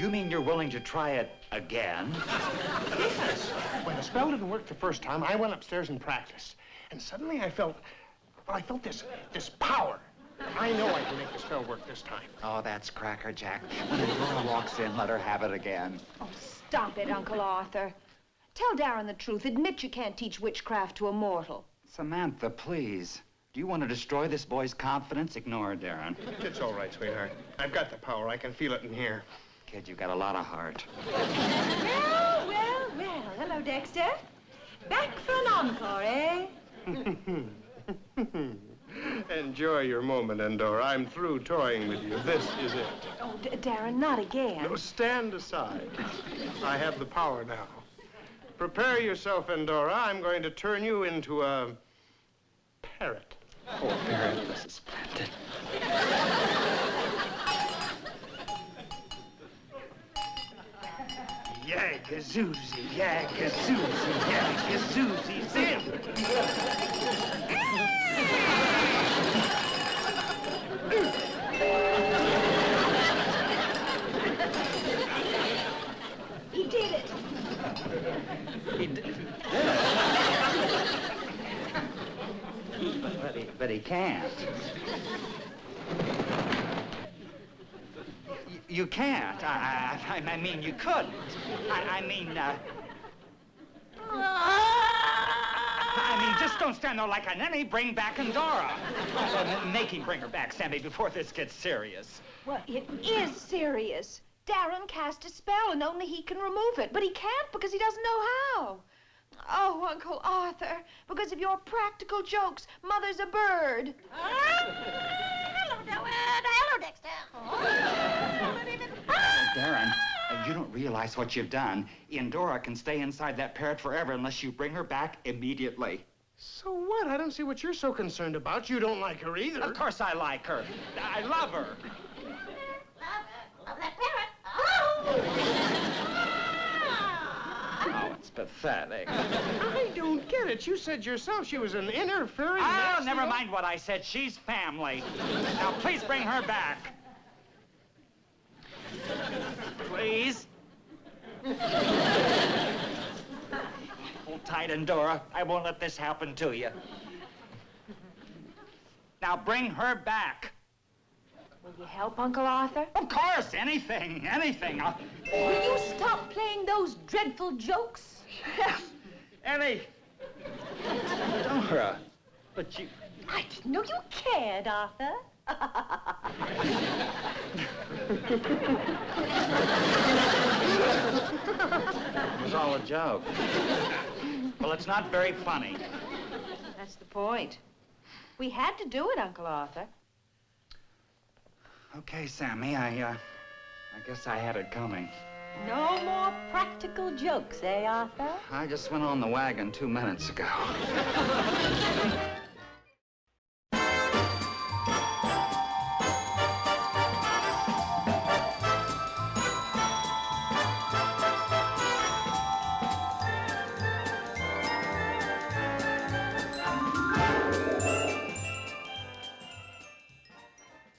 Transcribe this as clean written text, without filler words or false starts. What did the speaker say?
You mean you're willing to try it again? Yes. When the spell didn't work the first time, I went upstairs and practiced. And suddenly I felt this power. I know I can make the spell work this time. Oh, that's crackerjack. When Endora walks in, let her have it again. Oh, stop it, Uncle Arthur. Tell Darren the truth. Admit you can't teach witchcraft to a mortal. Samantha, please. Do you want to destroy this boy's confidence? Ignore Darren. It's all right, sweetheart. I've got the power. I can feel it in here. Kid, you got a lot of heart. Well, well, well. Hello, Dexter. Back for an encore, eh? Enjoy your moment, Endora. I'm through toying with you. This is it. Oh, Darren, not again. No, stand aside. I have the power now. Prepare yourself, Endora. I'm going to turn you into a parrot. Oh, parrot, this is splendid. Yagazoozy, yagazoozy, yagazoozy, zim! He did it. He did. But he can't. You can't. I mean, you couldn't. I mean, just don't stand there like a ninny. Bring back Endora. Make him bring her back, Sammy, before this gets serious. Well, it is serious. Darren cast a spell, and only he can remove it. But he can't because he doesn't know how. Oh, Uncle Arthur, because of your practical jokes, Mother's a bird. Hello, Dexter. Darren, you don't realize what you've done. Endora can stay inside that parrot forever unless you bring her back immediately. So what? I don't see what you're so concerned about. You don't like her either. Of course I like her. I love her. Love that parrot. Oh, it's pathetic. I don't get it. You said yourself she was an interfering... Oh, never mind what I said. She's family. Now, please bring her back. Please. Hold tight, Endora. I won't let this happen to you. Now, bring her back. Will you help, Uncle Arthur? Of course, anything. Will you stop playing those dreadful jokes? Yes, Ellie. Endora, but you... I didn't know you cared, Arthur. It was all a joke. Well, it's not very funny. That's the point. We had to do it, Uncle Arthur. Okay, Sammy, I guess I had it coming. No more practical jokes, eh, Arthur? I just went on the wagon 2 minutes ago.